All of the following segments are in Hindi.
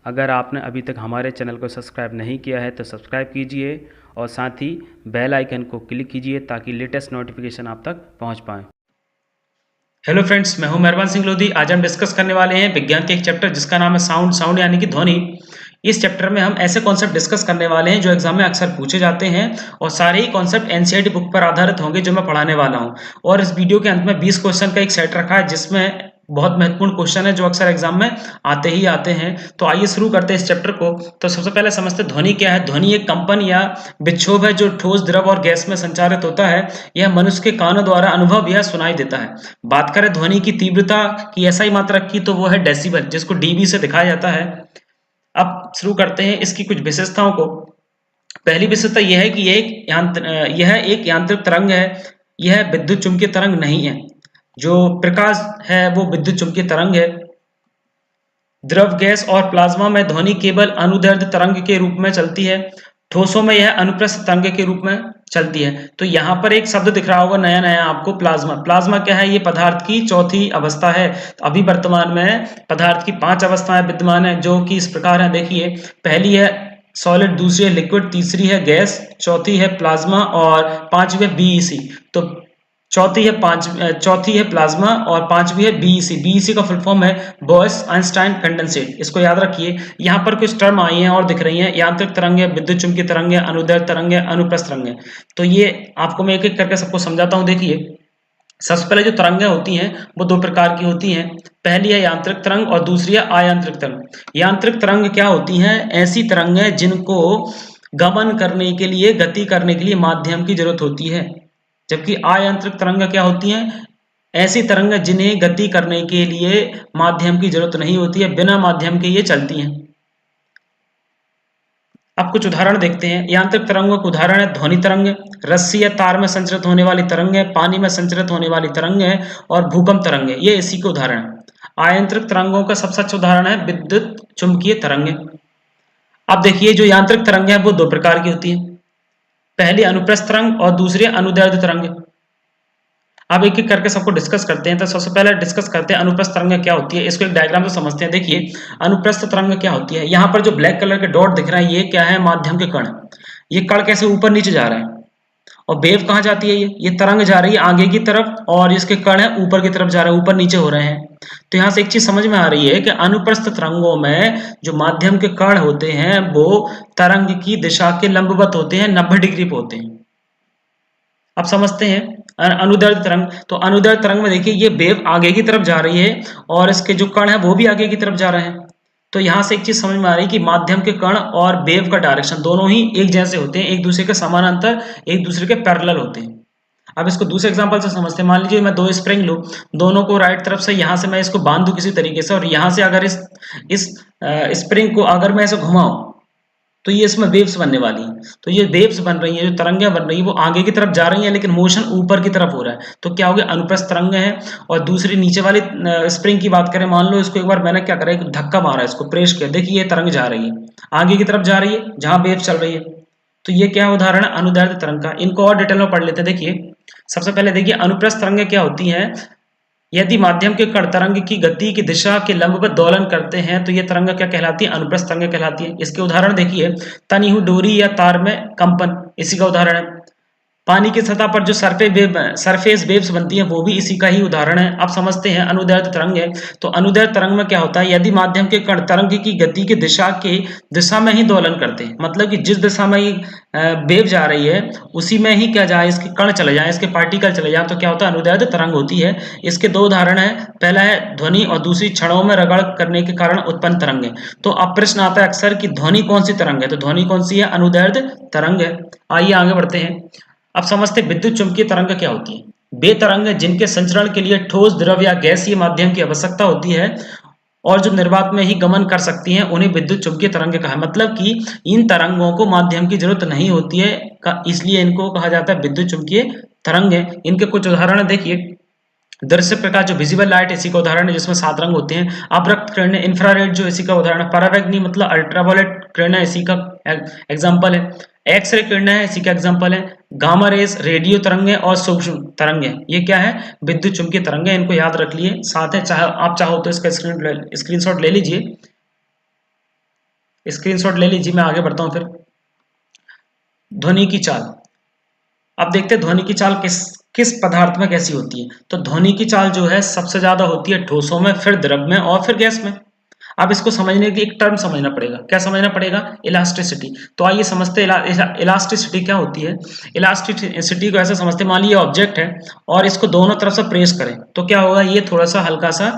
अगर आपने अभी तक हमारे चैनल को सब्सक्राइब नहीं किया है तो सब्सक्राइब कीजिए और साथ ही बेल आइकन को क्लिक कीजिए ताकि लेटेस्ट नोटिफिकेशन आप तक पहुंच पाए। हेलो फ्रेंड्स, मैं हूं मेहरबान सिंह लोधी। आज हम डिस्कस करने वाले हैं विज्ञान के एक चैप्टर जिसका नाम है साउंड यानी कि ध्वनि। इस चैप्टर में हम ऐसे कॉन्सेप्ट डिस्कस करने वाले हैं जो एग्जाम में अक्सर पूछे जाते हैं और सारे ही कॉन्सेप्ट एनसीईआरटी बुक पर आधारित होंगे जो मैं पढ़ाने वाला हूं। और इस वीडियो के अंत में 20 क्वेश्चन का एक सेट रखा है जिसमें बहुत महत्वपूर्ण क्वेश्चन है जो अक्सर एग्जाम में आते ही आते हैं। तो आइए शुरू करते हैं इस चैप्टर को। तो सबसे पहले समझते हैं ध्वनि क्या है। ध्वनि एक कंपन या विक्षोभ है जो ठोस, द्रव और गैस में संचारित होता है। यह मनुष्य के कानों द्वारा अनुभव या सुनाई देता है। बात करें ध्वनि की तीव्रता की एसआई मात्रा की तो वो है डेसिबल, जिसको डीबी से दिखाया जाता है। अब शुरू करते हैं इसकी कुछ विशेषताओं को। पहली विशेषता यह है कि यह एक यांत्रिक तरंग है। यह विद्युत चुम्बकीय तरंग नहीं है। जो प्रकाश है वो विद्युत चुम्बकीय तरंग है। द्रव, गैस और प्लाज्मा में ध्वनि केवल अनुदैर्ध्य तरंग के रूप में चलती है। ठोसों में यह अनुप्रस्थ तरंग के रूप में चलती है। तो यहाँ पर एक शब्द दिख रहा होगा नया नया आपको, प्लाज्मा। प्लाज्मा क्या है? ये पदार्थ की चौथी अवस्था है। तो अभी वर्तमान में पदार्थ की 5 अवस्थाएं विद्यमान है जो कि इस प्रकार है। देखिए, पहली है सॉलिड, दूसरी है लिक्विड, तीसरी है गैस, चौथी है प्लाज्मा और पांचवी है बीईसी। तो चौथी है प्लाज्मा और पांचवी है बीईसी। बीईसी का फुल फॉर्म है बॉयस आइंस्टाइन कंडेंसेट। इसको याद रखिए। यहाँ पर कुछ टर्म आई हैं और दिख रही हैं। यांत्रिक तरंग है, विद्युत चुम्बकीय तरंग है, अनुदैर्ध्य तरंग है, अनुप्रस्थ तरंग है। तो ये आपको मैं एक एक करके सबको समझाता हूँ। देखिए, सबसे पहले जो तरंगें होती हैं वो 2 प्रकार की होती हैं। पहली है यांत्रिक तरंग और दूसरी है अयांत्रिक तरंग। यांत्रिक तरंग क्या होती हैं? ऐसी तरंगें जिनको गमन करने के लिए, गति करने के लिए माध्यम की जरूरत होती है। जबकि अयांत्रिक तरंग क्या होती हैं? ऐसी तरंगें जिन्हें गति करने के लिए माध्यम की जरूरत नहीं होती है, बिना माध्यम के ये चलती हैं। अब कुछ उदाहरण देखते हैं। यांत्रिक तरंगों के उदाहरण है ध्वनि तरंग, रस्सी या तार में संचरित होने वाली तरंग है, पानी में संचरित होने वाली तरंग है और भूकंप तरंग है। ये इसी के उदाहरण है। अयांत्रिक तरंगों का सबसे अच्छा उदाहरण है विद्युत चुम्बकीय तरंग। अब देखिए, जो यांत्रिक तरंग है वो 2 प्रकार की होती है। पहली अनुप्रस्थ तरंग और दूसरी अनुदैर्ध्य तरंग। अब एक एक करके सबको डिस्कस करते हैं। तो सबसे पहले डिस्कस करते हैं अनुप्रस्थ तरंग क्या होती है। इसको एक डायग्राम से समझते हैं। देखिए, अनुप्रस्थ तरंग क्या होती है। यहाँ पर जो ब्लैक कलर के डॉट दिख रहा है ये क्या है? माध्यम के कण। ये कण कैसे ऊपर नीचे जा रहा है और वेव कहाँ जाती है? ये तरंग जा रही है आगे की तरफ और इसके कण है ऊपर की तरफ जा रहे हैं, ऊपर नीचे हो रहे हैं। तो यहाँ से एक चीज समझ में आ रही है कि अनुप्रस्थ तरंगों में जो माध्यम के कण होते हैं वो तरंग की दिशा के लंबवत होते हैं, 90 डिग्री पे होते हैं। अब समझते हैं अनुदैर्ध्य तरंग। तो अनुदैर्ध्य तरंग में देखिए, ये वेव आगे की तरफ जा रही है और इसके जो कण है वो भी आगे की तरफ जा रहे हैं। तो यहां से एक चीज समझ में आ रही है कि माध्यम के कण और वेव का डायरेक्शन दोनों ही एक जैसे होते हैं, एक दूसरे के समानांतर, एक दूसरे के पैरेलल होते हैं। अब इसको दूसरे एग्जांपल से समझते हैं। मान लीजिए मैं 2 स्प्रिंग लूं, दोनों को राइट तरफ से, यहां से मैं इसको बांध दूं किसी तरीके से और यहां से अगर इस स्प्रिंग को अगर मैं ऐसे घुमाऊं तो ये इसमें वेव्स बनने वाली हैं। तो ये वेव्स बन रही हैं, जो तरंगें बन रही हैं वो आगे की तरफ जा रही हैं लेकिन मोशन ऊपर की तरफ हो रहा है। तो क्या हो गया? अनुप्रस्थ तरंग है। और दूसरी नीचे वाली स्प्रिंग की बात करें, मान लो इसको एक बार मैंने क्या करा, एक धक्का मारा, इसको प्रेस किया, देखिए ये तरंग जा रही है, आगे की तरफ जा रही है जहां वेव चल रही है। तो ये क्या उदाहरण है? अनुदैर्ध्य तरंग का। इनको और डिटेल में पढ़ लेते हैं। देखिए, सबसे पहले देखिए अनुप्रस्थ तरंगें क्या होती हैं। यदि माध्यम के कण तरंग की गति की दिशा के लंबवत दोलन करते हैं तो ये तरंग क्या कहलाती है? अनुप्रस्थ तरंग कहलाती है। इसके उदाहरण देखिए, तनी हुई डोरी या तार में कंपन, इसी का उदाहरण है। पानी की सतह पर जो सरफेस वेव्स बनती हैं वो भी इसी का ही उदाहरण है। अब समझते हैं अनुदैर्ध्य तरंग है। तो अनुदैर्ध्य तरंग में क्या होता है? यदि माध्यम के कण तरंग की गति की दिशा में ही दोलन करते हैं, मतलब कि जिस दिशा में वेव जा रही है उसी में ही क्या जाए, इसके कण चले जाए, इसके पार्टिकल चले जाए, तो क्या होता है? अनुदैर्ध्य तरंग होती है। इसके 2 उदाहरण है। पहला है ध्वनि और दूसरी क्षणों में रगड़ करने के कारण उत्पन्न तरंग है। तो अब प्रश्न आता है अक्सर कि ध्वनि कौन सी तरंग है? तो ध्वनि कौन सी है? अनुदैर्ध्य तरंग है। आइए आगे बढ़ते हैं। अब समझते विद्युत चुम्बकीय तरंग क्या होती है। वे तरंग जिनके संचरण के लिए ठोस, द्रव या गैसीय माध्यम की आवश्यकता होती है और जो निर्वात में ही गमन कर सकती हैं उन्हें विद्युत चुम्बकीय तरंग कहा है। मतलब कि इन तरंगों को माध्यम की जरूरत नहीं होती है, इसलिए इनको कहा जाता है विद्युत चुम्बकीय तरंग। इनके कुछ उदाहरण देखिए। दृश्य प्रकाश जो विजिबल लाइट इसी का उदाहरण है, जिसमें 7 रंग होते हैं। अवरक्त किरणें, इंफ्रारेड जो इसी का उदाहरण है। परावैंगनी मतलब अल्ट्रावायलेट किरणें इसी का एग्जाम्पल है। एक्सरे किरणें है इसी का एग्जाम्पल है। गामा रेस रेडियो तरंगें और सूक्ष्म तरंगें, ये क्या है? विद्युत चुम्बकीय तरंगें। इनको याद रख लिए। साथ है, चाहे आप चाहो तो इसका स्क्रीनशॉट ले लीजिए। स्क्रीनशॉट ले लीजिए, मैं आगे बढ़ता हूं फिर। ध्वनि की चाल, अब देखते हैं ध्वनि की चाल किस किस पदार्थ में कैसी होती है। तो ध्वनि की चाल जो है सबसे ज्यादा होती है ठोसों में, फिर द्रव में और फिर गैस में। अब इसको समझने की एक टर्म समझना पड़ेगा। क्या समझना पड़ेगा? इलास्टिसिटी। तो आइए समझते हैं इलास्टिसिटी क्या होती है। इलास्टिसिटी को ऐसा समझते, मान लीजिए ऑब्जेक्ट है और इसको दोनों तरफ से प्रेस करें तो क्या होगा, ये थोड़ा सा हल्का सा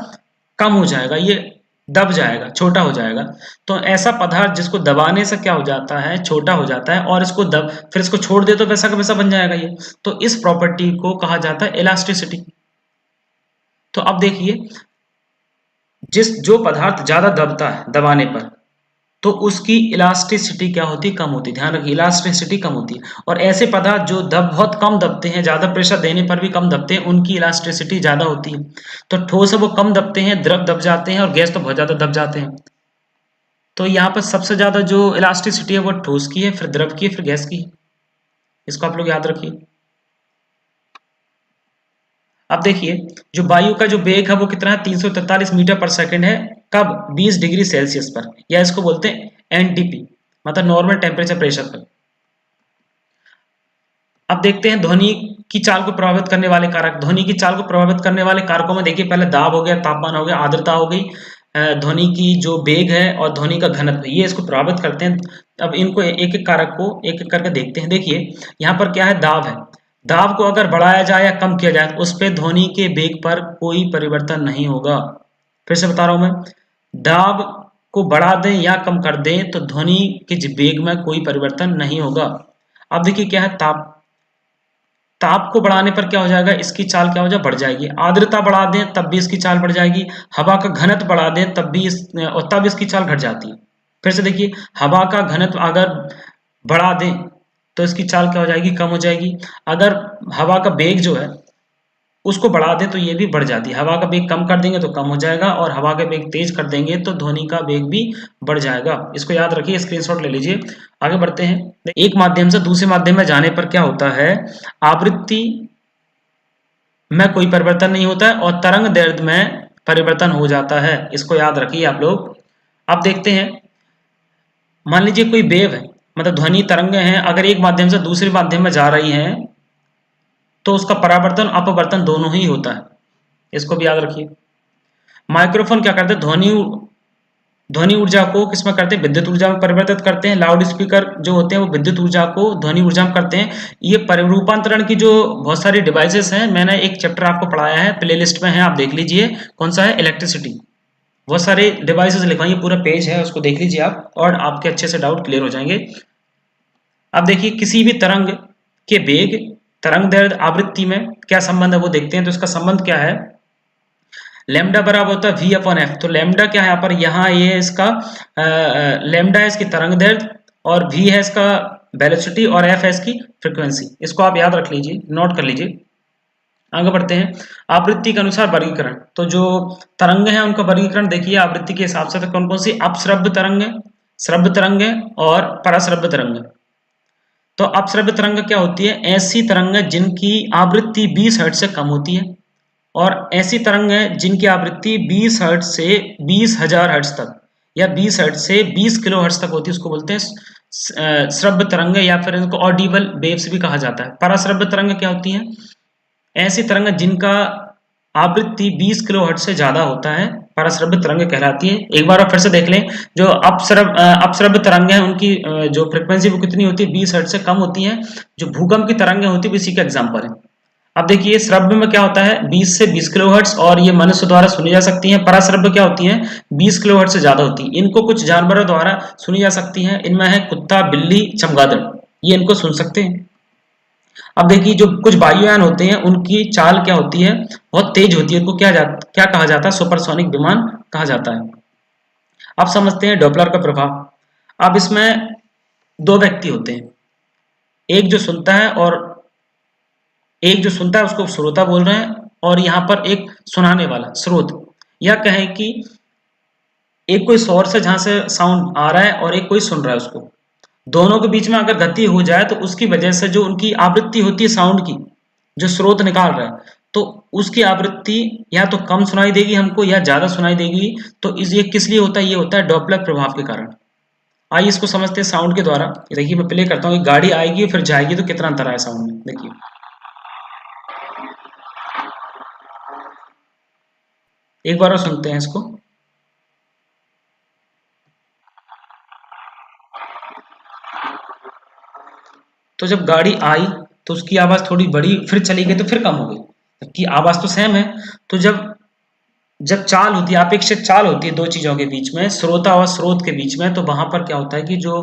कम हो जाएगा, ये दब जाएगा, छोटा हो जाएगा। तो ऐसा पदार्थ जिसको दबाने से क्या हो जाता है, छोटा हो जाता है, और इसको फिर इसको छोड़ दे तो वैसा का वैसा बन जाएगा ये। तो इस प्रॉपर्टी को कहा जाता है इलास्टिसिटी। तो अब देखिए, जो पदार्थ ज्यादा दबता है दबाने पर, तो उसकी इलास्टिसिटी क्या होती है, कम होती है। ध्यान रखिए, इलास्टिसिटी कम होती है। और ऐसे पदार्थ जो बहुत कम दबते हैं, ज्यादा प्रेशर देने पर भी कम दबते हैं, उनकी इलास्टिसिटी ज्यादा होती है। तो ठोस है वो कम दबते हैं, द्रव दब जाते हैं, और गैस तो बहुत ज्यादा दब जाते हैं। तो यहाँ पर सबसे ज्यादा जो इलास्टिसिटी है वो ठोस की है, फिर द्रव की है, फिर गैस की है। इसको आप लोग याद रखिए। अब देखिए, जो वायु का जो वेग है वो कितना है, 343 मीटर पर सेकंड है। कब? 20 डिग्री सेल्सियस पर, या इसको बोलते हैं एनटीपी, मतलब नॉर्मल टेम्परेचर प्रेशर पर। अब देखते हैं ध्वनि की चाल को प्रभावित करने वाले कारक। ध्वनि की चाल को प्रभावित करने वाले कारकों में देखिए, पहले दाब हो गया, तापमान हो गया, आर्द्रता हो गई, ध्वनि की जो वेग है और ध्वनि का घनत्व, ये इसको प्रभावित करते हैं। अब इनको एक एक कारक को एक एक करके देखते हैं। देखिए यहाँ पर क्या है, दाब है। दाब को अगर बढ़ाया जाए या कम किया जाए तो उस पर ध्वनि के वेग पर कोई परिवर्तन नहीं होगा। फिर से बता रहा हूं मैं, दाब को बढ़ा दें या कम कर दें तो ध्वनि के वेग में कोई परिवर्तन नहीं होगा। अब देखिए क्या है, ताप को बढ़ाने पर क्या हो जाएगा, इसकी चाल क्या हो जाए, बढ़ जाएगी। आर्द्रता बढ़ा दें तब भी इसकी चाल बढ़ जाएगी। हवा का घनत्व बढ़ा दें तब इसकी चाल घट जाती है। फिर से देखिए, हवा का घनत्व अगर बढ़ा दें तो इसकी चाल क्या हो जाएगी, कम हो जाएगी। अगर हवा का वेग जो है उसको बढ़ा दें तो ये भी बढ़ जाती है। हवा का वेग कम कर देंगे तो कम हो जाएगा, और हवा का वेग तेज कर देंगे तो ध्वनि का वेग भी बढ़ जाएगा। इसको याद रखिए, स्क्रीनशॉट ले लीजिए। आगे बढ़ते हैं। एक माध्यम से दूसरे माध्यम में जाने पर क्या होता है, आवृत्ति में कोई परिवर्तन नहीं होता है और तरंग दैर्ध्य में परिवर्तन हो जाता है। इसको याद रखिए आप लोग। अब देखते हैं, मान लीजिए कोई वेव है, मतलब ध्वनि तरंगे हैं, अगर एक माध्यम से दूसरे माध्यम में जा रही हैं तो उसका परावर्तन अपवर्तन दोनों ही होता है। इसको भी याद रखिए। माइक्रोफोन क्या करते हैं, ध्वनि ऊर्जा को किसमें करते हैं, विद्युत ऊर्जा में परिवर्तित करते हैं। लाउड स्पीकर जो होते हैं वो विद्युत ऊर्जा को ध्वनि ऊर्जा में करते हैं। ये रूपांतरण की जो बहुत सारी डिवाइसेस हैं, मैंने एक चैप्टर आपको पढ़ाया है, प्लेलिस्ट में है, आप देख लीजिए। कौन सा है, इलेक्ट्रिसिटी। बहुत सारे डिवाइसेस लिखा है, ये पूरा पेज है, उसको देख लीजिए आप, और आपके अच्छे से डाउट क्लियर हो जाएंगे। अब देखिए, किसी भी तरंग के वेग, तरंग दैर्ध्य, आवृत्ति में क्या संबंध है वो देखते हैं। तो इसका संबंध क्या है, लैम्डा बराबर होता है v अपॉन एफ। तो लैम्डा क्या है यहाँ पर, यहाँ ये इसका लैम्डा है इसकी तरंग दैर्ध्य, और v है इसका वेलोसिटी, और f है इसकी फ्रीक्वेंसी। इसको आप याद रख लीजिए, नोट कर लीजिए। आगे बढ़ते हैं। आवृत्ति के अनुसार वर्गीकरण। तो जो तरंग है उनका वर्गीकरण देखिए आवृत्ति के हिसाब से। तो कौन कौन सी, अपश्रव्य तरंग है, श्रव्य तरंग है, और पराश्रव्य तरंग है। तो अपश्रव्य तरंग क्या होती है, ऐसी तरंग है जिनकी आवृत्ति 20 हर्ट्ज से कम होती है, और ऐसी तरंग है जिनकी आवृत्ति 20 हर्ट्ज से 20,000 हर्ट्ज तक, या 20 हर्ट्ज से 20 किलो हर्ट्ज तक होती है। उसको बोलते हैं श्रव्य तरंग, या फिर इनको ऑडिबल वेव्स भी कहा जाता है। पराश्रव्य तरंग क्या होती है, ऐसी तरंग जिनका आवृत्ति 20 किलो हर्ट्ज से ज्यादा होता है, पराश्रव्य तरंग कहलाती है। एक बार आप फिर से देख लें, जो अपश्रव्य तरंग है उनकी जो फ्रिक्वेंसी वो कितनी होती है, 20 हर्ट्ज से कम होती है। जो भूकंप की तरंगें होती है इसी का एग्जाम्पल है। अब देखिए, श्रव्य में क्या होता है, 20 से 20 किलोहर्ट्ज, और ये मनुष्य द्वारा सुनी जा सकती हैं। पराश्रव्य क्या होती है, 20 किलोहर्ट्ज से ज्यादा होती है। इनको कुछ जानवरों द्वारा सुनी जा सकती हैं। इनमें है कुत्ता, बिल्ली, चमगादड़, ये इनको सुन सकते हैं। अब देखिए, जो कुछ वायुयान होते हैं उनकी चाल क्या होती है, बहुत तेज होती है। इनको क्या कहा जाता है, सुपरसोनिक विमान कहा जाता है। अब समझते हैं डॉपलर का प्रभाव। अब इसमें दो व्यक्ति होते हैं, एक जो सुनता है और एक जो सुनता है उसको श्रोता बोल रहे हैं, और यहाँ पर एक सुनाने वाला स्रोत, या कहें कि एक कोई सोर्स है जहां से साउंड आ रहा है और एक कोई सुन रहा है उसको। दोनों के बीच में अगर गति हो जाए तो उसकी वजह से जो उनकी आवृत्ति होती है साउंड की, जो स्रोत निकाल रहा है, तो उसकी आवृत्ति या तो कम सुनाई देगी हमको या ज्यादा सुनाई देगी। तो ये किस लिए होता है, ये होता है डॉपलर प्रभाव के कारण। आइए इसको समझते हैं साउंड के द्वारा। ये देखिए मैं प्ले करता हूँ, एक गाड़ी आएगी फिर जाएगी तो कितना अंतर आया साउंड में, देखिए। एक बार और सुनते हैं इसको। तो जब गाड़ी आई तो उसकी आवाज़ थोड़ी बड़ी, फिर चली गई तो फिर कम हो गई, जबकि आवाज़ तो सेम है। तो जब जब चाल होती है, अपेक्षित चाल होती है दो चीज़ों के बीच में, श्रोता और स्रोत के बीच में, तो वहाँ पर क्या होता है कि जो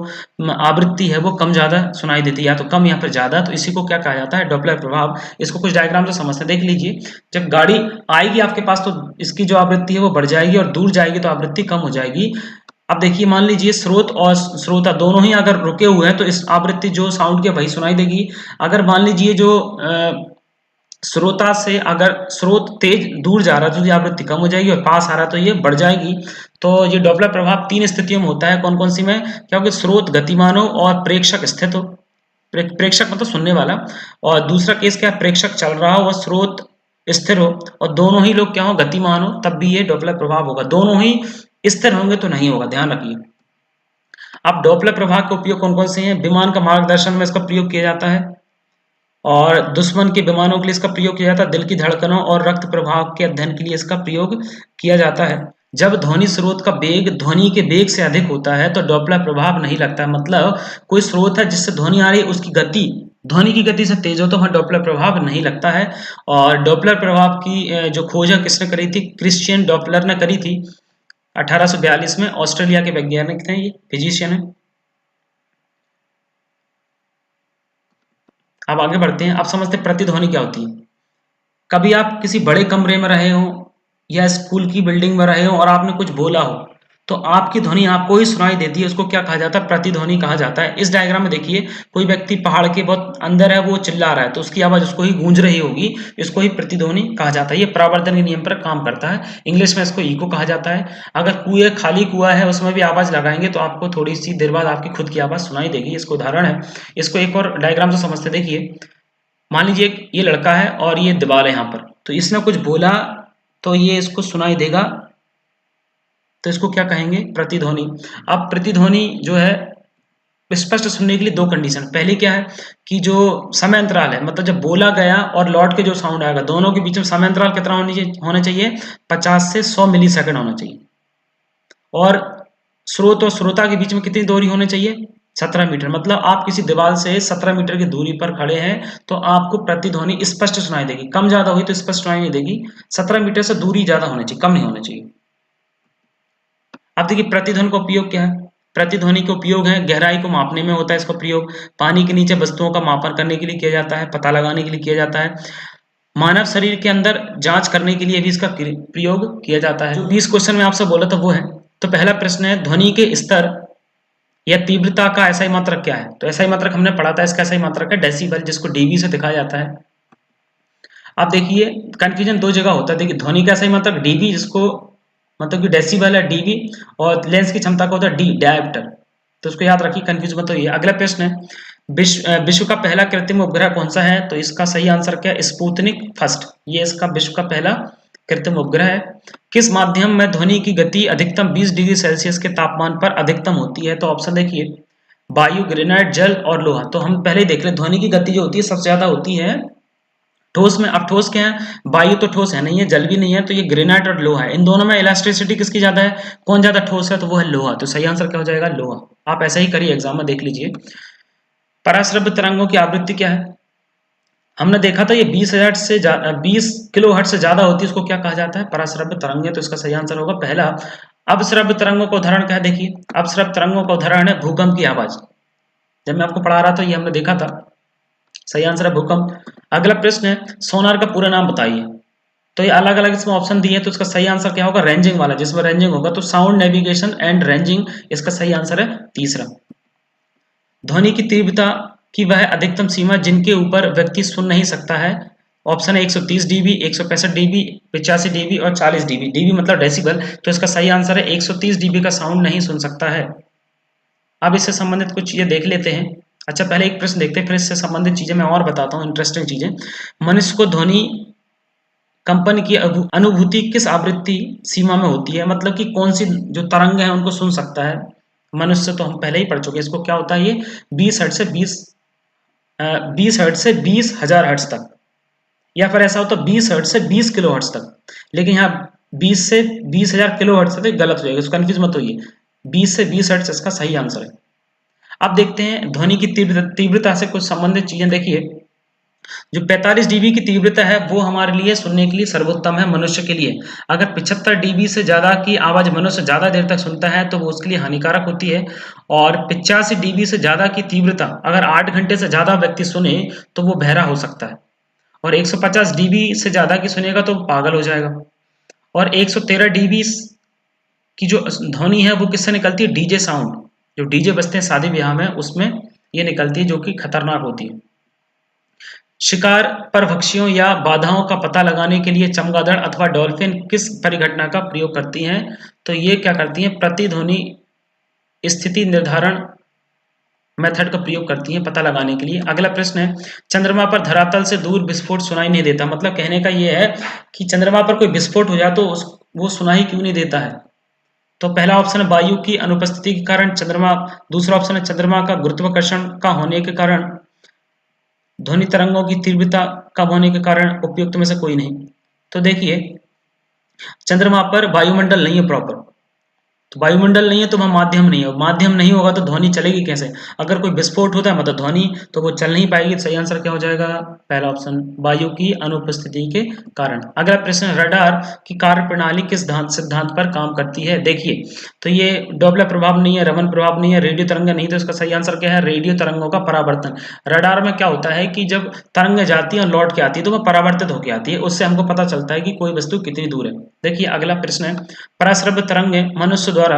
आवृत्ति है वो कम ज़्यादा सुनाई देती है, या तो कम या फिर ज़्यादा। तो इसी को क्या कहा जाता है, डॉपलर प्रभाव। इसको कुछ डायग्राम से समझते हैं, देख लीजिए। जब गाड़ी आएगी आपके पास तो इसकी जो आवृत्ति है वो बढ़ जाएगी, और दूर जाएगी तो आवृत्ति कम हो जाएगी। अब देखिए, मान लीजिए स्रोत और श्रोता दोनों ही अगर रुके हुए हैं तो इस आवृत्ति जो साउंड की वही सुनाई देगी। अगर मान लीजिए जो श्रोता से अगर स्रोत तेज दूर जा रहा है तो ये आवृत्ति कम हो जाएगी, और पास आ रहा है तो ये बढ़ जाएगी। तो ये डॉपलर प्रभाव 3 स्थितियों में होता है। कौन कौन सी में? क्योंकि स्रोत गतिमान हो और प्रेक्षक स्थित हो। प्रेक्षक मतलब सुनने वाला, और दूसरा केस क्या है, प्रेक्षक चल रहा हो और स्रोत स्थिर हो, और दोनों ही लोग क्या हो, गतिमान हो, तब भी ये डॉपलर प्रभाव होगा। दोनों ही स्थिर होंगे तो नहीं होगा, ध्यान रखिए। अब डॉपलर प्रभाव का उपयोग कौन कौन से हैं? विमान का मार्गदर्शन में इसका प्रयोग किया जाता है, और दुश्मन के विमानों के लिए इसका प्रयोग किया जाता है। दिल की धड़कनों और रक्त प्रवाह के अध्ययन के लिए इसका प्रयोग किया जाता है। जब ध्वनि स्रोत का वेग ध्वनि के वेग से अधिक होता है तो डॉपलर प्रभाव नहीं लगता है। मतलब कोई स्रोत है जिससे ध्वनि आ रही है, उसकी गति ध्वनि की गति से तेज हो तो वहां डॉपलर प्रभाव नहीं लगता है। और डॉपलर प्रभाव की जो खोज है किसने करी थी? क्रिश्चियन डॉपलर ने करी थी 1842 में। ऑस्ट्रेलिया के वैज्ञानिक थे, ये फिजिशियन है। अब आगे बढ़ते हैं। अब समझते हैं प्रतिध्वनि क्या होती है। कभी आप किसी बड़े कमरे में रहे हो या स्कूल की बिल्डिंग में रहे हो और आपने कुछ बोला हो तो आपकी ध्वनि आपको ही सुनाई देती है, उसको क्या कहा जाता है? प्रतिध्वनि कहा जाता है। इस डायग्राम में देखिए, कोई व्यक्ति पहाड़ के बहुत अंदर है, वो चिल्ला रहा है तो उसकी आवाज उसको ही गूंज रही होगी, इसको ही प्रतिध्वनि कहा जाता है। ये परावर्तन के नियम पर काम करता है। इंग्लिश में इसको इको कहा जाता है। अगर कुएं खाली कुआं है उसमें भी आवाज लगाएंगे तो आपको थोड़ी सी देर बाद आपकी खुद की आवाज सुनाई देगी। इसको उदाहरण है, इसको एक और डायग्राम से समझते। देखिए, मान लीजिए ये लड़का है और ये दीवार है यहाँ पर, तो इसने कुछ बोला तो ये इसको सुनाई देगा, तो इसको क्या कहेंगे? प्रतिध्वनि। अब प्रतिध्वनि जो है स्पष्ट सुनने के लिए दो कंडीशन। पहली क्या है कि जो समय अंतराल है, मतलब जब बोला गया और लौट के जो साउंड आएगा, दोनों के बीच में समय अंतराल कितना होना चाहिए? 50 से 100 मिली सेकेंड होना चाहिए। और स्रोत और श्रोता के बीच में कितनी दूरी होनी चाहिए? 17 मीटर। मतलब आप किसी दीवार से 17 मीटर की दूरी पर खड़े हैं तो आपको प्रतिध्वनि स्पष्ट सुनाई देगी। कम ज्यादा हुई तो स्पष्ट सुनाई नहीं देगी। 17 मीटर से दूरी ज्यादा होनी चाहिए, कम नहीं होना चाहिए। अब देखिए प्रतिध्वनि का उपयोग क्या है। प्रतिध्वनि का उपयोग है गहराई को मापने में होता है। इसका प्रयोग पानी के नीचे वस्तुओं का मापन करने के लिए किया जाता है, पता लगाने के लिए किया जाता है। मानव शरीर के अंदर जांच करने के लिए भी इसका प्रयोग किया जाता है। जो 20 क्वेश्चन में आपसे बोला था वो है। तो पहला प्रश्न है, ध्वनि के स्तर या तीव्रता का एसआई मात्रक क्या है? तो एसआई मात्रक हमने पढ़ा था, इसका एसआई मात्रक है डेसिबल, जिसको डीबी से दिखाया जाता है। अब देखिए कंफ्यूजन दो जगह होता है। देखिए ध्वनि का एसआई मात्रक डीबी, जिसको मतलब कि डेसिबल है डीबी, और लेंस की क्षमता का होता है डी, डायोप्टर। तो उसको याद रखिए, कंफ्यूज मत होइए। अगला प्रश्न है, विश्व का पहला कृत्रिम उपग्रह कौन सा है? तो इसका सही आंसर क्या है? Sputnik first. ये इसका विश्व का पहला कृत्रिम उपग्रह है। किस माध्यम में ध्वनि की गति अधिकतम 20 डिग्री सेल्सियस के तापमान पर अधिकतम होती है? तो ऑप्शन देखिए, वायु, ग्रेनाइट, जल और लोहा। तो हम पहले देख ले, ध्वनि की गति जो होती है सबसे ज्यादा होती है ठोस में। अब ठोस क्या है? वायु तो ठोस है नहीं है, जल भी नहीं है, तो ये ग्रेनाइट और लोहा है। इन दोनों में इलास्टिसिटी किसकी ज्यादा है? कौन ज्यादा ठोस है? तो वो है लोहा। तो सही आंसर क्या हो जाएगा? लोहा। आप ऐसा ही करिए, एग्जाम में देख लीजिए। पराश्रव्य तरंगों की आवृत्ति क्या है? हमने देखा था ये 20 किलो हर्ट्ज से ज्यादा होती है, उसको क्या कहा जाता है? पराश्रव्य तरंगें। तो इसका सही आंसर होगा पहला। अपश्रव्य तरंगों का उदाहरण क्या है? देखिए अपश्रव्य तरंगों का उदाहरण है भूकंप की आवाज। जब मैं आपको पढ़ा रहा था ये हमने देखा था। सही आंसर है भूकंप। अगला प्रश्न है, सोनार का पूरा नाम बताइए। तो ये अलग अलग इसमें ऑप्शन दिए, तो इसका सही आंसर क्या होगा? रेंजिंग वाला, जिसमें रेंजिंग होगा। तो साउंड नेविगेशन एंड रेंजिंग, इसका सही आंसर है तीसरा। ध्वनि की तीव्रता की वह अधिकतम सीमा जिनके ऊपर व्यक्ति सुन नहीं सकता है। ऑप्शन है 130 डीबी, 165 डीबी, 85 डीबी और 40 डीबी। डीबी मतलब डेसिबल। तो इसका सही आंसर है 130 डीबी का साउंड नहीं सुन सकता है। अब इससे संबंधित कुछ चीजें देख लेते हैं। अच्छा पहले एक प्रश्न देखते हैं, फिर इससे संबंधित चीजें मैं और बताता हूँ, इंटरेस्टिंग चीजें। मनुष्य को ध्वनि कंपन की अनुभूति किस आवृत्ति सीमा में होती है? मतलब कि कौन सी जो तरंग है उनको सुन सकता है मनुष्य तो हम पहले ही पढ़ चुके हैं। इसको क्या होता है, ये 20 हर्ट्ज से 20 हर्ट्ज से 20,000 हर्ट्ज तक, या फिर ऐसा होता है 20 हर्ट्ज से 20 किलो हर्ट्ज तक। लेकिन यहाँ 20 से 20,000 किलो हर्ट्ज तक गलत हो जाएगा, इसको कंफ्यूज मत होइए। 20 से 20 हर्ट्ज इसका सही आंसर है। अब देखते हैं ध्वनि की तीव्रता से कुछ संबंधित चीजें। देखिए, जो 45 डीबी की तीव्रता है वो हमारे लिए सुनने के लिए सर्वोत्तम है मनुष्य के लिए। अगर 75 डीबी से ज्यादा की आवाज मनुष्य ज्यादा देर तक सुनता है तो वो उसके लिए हानिकारक होती है। और 85 डीबी से ज्यादा की तीव्रता अगर 8 घंटे से ज्यादा व्यक्ति सुने तो वो बहरा हो सकता है। और 150 डीबी से ज्यादा की सुनेगा तो पागल हो जाएगा। और 113 डीबी की जो ध्वनि है वो किससे निकलती है, डीजे साउंड, जो डीजे बजते हैं शादी ब्याह में उसमें ये निकलती है, जो कि खतरनाक होती है। शिकार परभक्षियों या बाधाओं का पता लगाने के लिए चमगादड़ अथवा डॉल्फिन किस परिघटना का प्रयोग करती हैं, तो ये क्या करती हैं, प्रतिध्वनि स्थिति निर्धारण मेथड का प्रयोग करती हैं पता लगाने के लिए। अगला प्रश्न है, चंद्रमा पर धरातल से दूर विस्फोट सुनाई नहीं देता। मतलब कहने का ये है कि चंद्रमा पर कोई विस्फोट हो जाए तो वो सुनाई क्यों नहीं देता है। तो पहला ऑप्शन है वायु की अनुपस्थिति के कारण चंद्रमा, दूसरा ऑप्शन है चंद्रमा का गुरुत्वाकर्षण का होने के कारण, ध्वनि तरंगों की तीव्रता कम होने के कारण, उपयुक्त में से कोई नहीं। तो देखिए, चंद्रमा पर वायुमंडल नहीं है प्रॉपर, तो वायुमंडल नहीं है तो वह माध्यम नहीं है, माध्यम नहीं होगा तो ध्वनि चलेगी कैसे। अगर कोई विस्फोट होता है मतलब ध्वनि, तो वो चल नहीं पाएगी। सही आंसर क्या हो जाएगा, पहला ऑप्शन, वायु की अनुपस्थिति के कारण। अगला प्रश्न, रडार की कार्य प्रणाली किस सिद्धांत पर काम करती है। देखिए, तो ये डॉपलर प्रभाव नहीं है, रमन प्रभाव नहीं है, रेडियो तरंग नहीं, तो इसका सही आंसर क्या है, रेडियो तरंगों का परावर्तन। रडार में क्या होता है कि जब तरंग जाती है और लौट के आती है तो वह परावर्तित होकर आती है, उससे हमको पता चलता है कि कोई वस्तु कितनी दूर है। देखिए अगला प्रश्न है, पराश्रव्य तरंगे मनुष्य द्वारा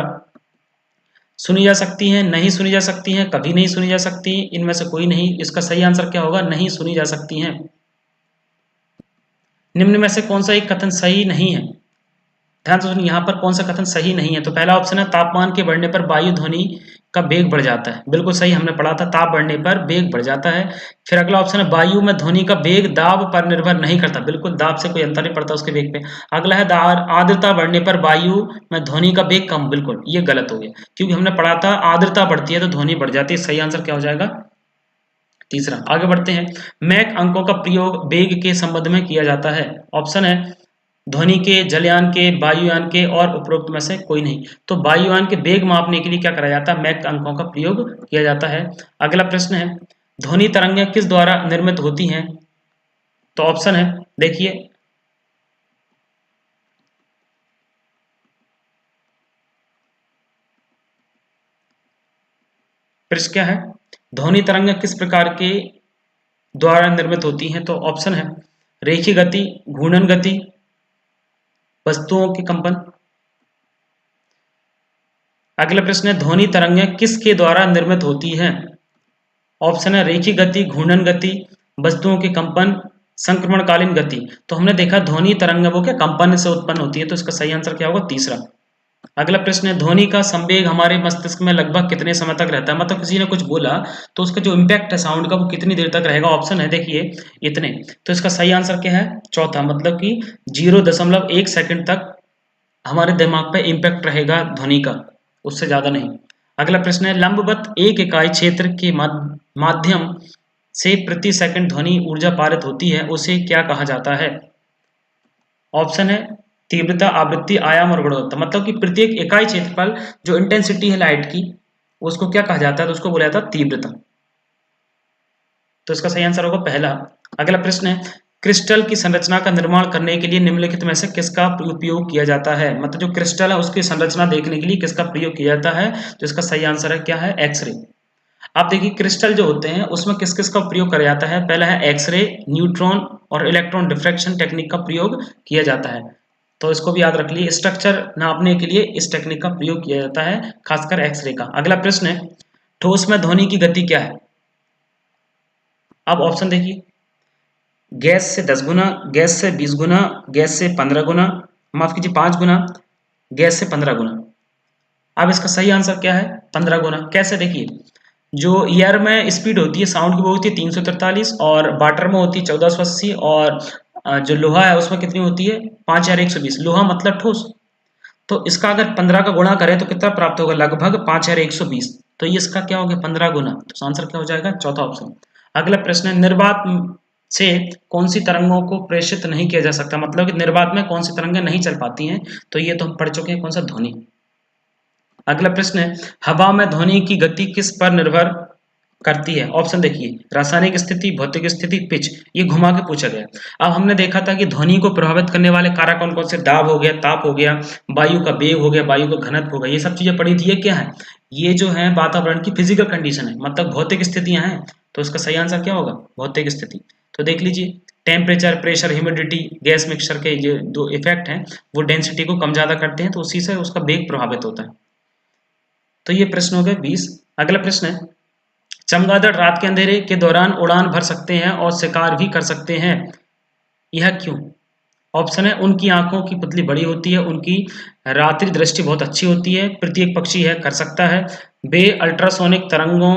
सुनी जा सकती हैं, नहीं सुनी जा सकती हैं, कभी नहीं सुनी जा सकती, इनमें से कोई नहीं। इसका सही आंसर क्या होगा, नहीं सुनी जा सकती हैं। निम्न में से कौन सा एक कथन सही नहीं है, ध्यान से सुनिए, यहाँ पर कौन सा कथन सही नहीं है। तो पहला ऑप्शन है तापमान के बढ़ने पर वायु ध्वनि का वेग बढ़ जाता है, बिल्कुल सही, हमने पढ़ा था ताप बढ़ने पर वेग बढ़ जाता है। फिर अगला ऑप्शन है वायु में ध्वनि का वेग दाब पर निर्भर नहीं करता, बिल्कुल दाब से कोई अंतर नहीं पड़ता उसके वेग पे। अगला है आर्द्रता बढ़ने पर वायु में ध्वनि का वेग कम, बिल्कुल ये गलत हो गया, क्योंकि हमने पढ़ा था आर्द्रता बढ़ती है तो ध्वनि बढ़ जाती है। सही आंसर क्या हो जाएगा, तीसरा। आगे बढ़ते हैं, मैक अंकों का प्रयोग वेग के संबंध में किया जाता है। ऑप्शन है ध्वनि के, जलयान के, वायुयान के और उपरोक्त में से कोई नहीं। तो वायुयान के वेग मापने के लिए क्या करा जाता है, मैक अंकों का प्रयोग किया जाता है। अगला प्रश्न है, ध्वनि तरंगें किस द्वारा निर्मित होती हैं। तो ऑप्शन है, देखिए प्रश्न क्या है, ध्वनि तरंगें किस प्रकार के द्वारा निर्मित होती हैं। तो ऑप्शन है रेखीय गति, घूर्णन गति, वस्तुओं के कंपन। अगला प्रश्न है, ध्वनि तरंगें किसके द्वारा निर्मित होती हैं। ऑप्शन है रेखीय गति, घूर्णन गति, वस्तुओं के कंपन, संक्रमणकालीन गति। तो हमने देखा ध्वनि तरंग वो क्या कंपन से उत्पन्न होती है, तो इसका सही आंसर क्या होगा, तीसरा। अगला प्रश्न है, ध्वनि का संवेग हमारे मस्तिष्क में लगभग कितने समय तक रहता है। मतलब किसी ने कुछ बोला तो उसका जो इम्पैक्ट है साउंड का वो कितनी देर तक रहेगा। ऑप्शन है देखिए इतने, तो इसका सही आंसर क्या है, चौथा, मतलब कि 0.1 सेकंड तक हमारे दिमाग पे इम्पैक्ट रहेगा ध्वनि का, उससे ज्यादा नहीं। अगला प्रश्न है, लंबवत एक इकाई क्षेत्र के माध्यम से प्रति सेकंड ध्वनि ऊर्जा पारित होती है, उसे क्या कहा जाता है। ऑप्शन है तीव्रता, आवृत्ति, आयाम और गुणवत्ता। मतलब कि प्रत्येक इकाई क्षेत्रफल जो इंटेंसिटी है लाइट की उसको क्या कहा जाता है, तो उसको बोला जाता है तीव्रता। तो इसका सही आंसर होगा पहला। अगला प्रश्न है, क्रिस्टल की संरचना का निर्माण करने के लिए निम्नलिखित में से किसका उपयोग किया जाता है। मतलब जो क्रिस्टल है उसकी संरचना देखने के लिए किसका प्रयोग किया जाता है, तो इसका सही आंसर है क्या है, एक्सरे। आप देखिए क्रिस्टल जो होते हैं उसमें किस किस का प्रयोग किया जाता है। पहला है एक्सरे, न्यूट्रॉन और इलेक्ट्रॉन डिफ्रैक्शन टेक्निक का प्रयोग किया जाता है, तो इसको भी याद रख लीजिए। स्ट्रक्चर नापने के लिए इस टेक्निक का प्रयोग किया जाता है, खासकर एक्सरे का। अगला प्रश्न है, ठोस में ध्वनि की गति क्या है। अब ऑप्शन देखिए, गैस से 10 गुना, गैस से 20 गुना, गैस से 15 गुना, माफ कीजिए 5 गुना, गैस से 15 गुना। अब इसका सही आंसर क्या है, 15 गुना। कैसे, देखिए जो एयर में स्पीड होती है साउंड की वो होती है 343 और वाटर में होती है 1480 और जो लोहा है उसमें कितनी होती है 5120। लोहा मतलब ठोस, तो इसका अगर 15 का गुणा करें तो कितना प्राप्त होगा, लगभग 5120। तो ये इसका क्या हो गया, 15 गुना। तो आंसर क्या हो जाएगा, चौथा ऑप्शन। अगला प्रश्न है, निर्वात से कौन सी तरंगों को प्रेषित नहीं किया जा सकता, मतलब कि निर्वात में कौन सी तरंगें नहीं चल पाती हैं। तो ये तो हम पढ़ चुके हैं, कौन सा, ध्वनि। अगला प्रश्न है, हवा में ध्वनि की गति किस पर निर्भर करती है। ऑप्शन देखिए, रासायनिक स्थिति, भौतिक स्थिति, पिच। ये घुमा के पूछा गया। अब हमने देखा था कि ध्वनि को प्रभावित करने वाले कारक कौन कौन से, दाब हो गया, ताप हो गया, वायु का वेग हो गया, वायु का घनत्व हो गया, ये सब चीजें पढ़ी थी। ये क्या है, ये जो है वातावरण की फिजिकल कंडीशन है, मतलब भौतिक स्थितियां हैं। तो इसका सही आंसर क्या होगा, भौतिक स्थिति। तो देख लीजिए, temperature, pressure, humidity, gas mixture के ये दो इफेक्ट हैं, वो डेंसिटी को कम ज्यादा करते हैं, तो उसी से उसका वेग प्रभावित होता है। तो ये प्रश्न हो गए 20। अगला प्रश्न है, चमगादड़ रात के अंधेरे के दौरान उड़ान भर सकते हैं और शिकार भी कर सकते हैं, यह क्यों। ऑप्शन है, उनकी आंखों की पुतली बड़ी होती है, उनकी रात्रि दृष्टि बहुत अच्छी होती है, प्रत्येक पक्षी है कर सकता है, वे अल्ट्रासोनिक तरंगों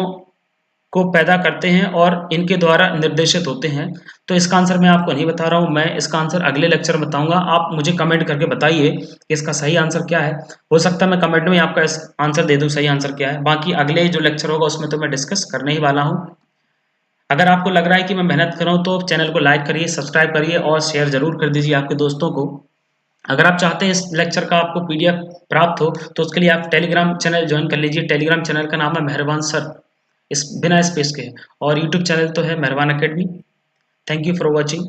को पैदा करते हैं और इनके द्वारा निर्देशित होते हैं। तो इसका आंसर मैं आपको नहीं बता रहा हूं, मैं इसका आंसर अगले लेक्चर में बताऊंगा। आप मुझे कमेंट करके बताइए कि इसका सही आंसर क्या है। हो सकता है मैं कमेंट में आपका इस आंसर दे दूं, सही आंसर क्या है। बाकी अगले जो लेक्चर होगा उसमें तो मैं डिस्कस करने ही वाला हूं। अगर आपको लग रहा है कि मैं मेहनत कर रहा हूं तो चैनल को लाइक करिए, सब्सक्राइब करिए और शेयर जरूर कर दीजिए आपके दोस्तों को। अगर आप चाहते हैं इस लेक्चर का आपको पीडीएफ प्राप्त हो तो उसके लिए आप टेलीग्राम चैनल ज्वाइन कर लीजिए। टेलीग्राम चैनल का नाम है मेहरबान सर, इस बिना स्पेस के। और यूट्यूब चैनल तो है मेहरबान academy. Thank you for watching.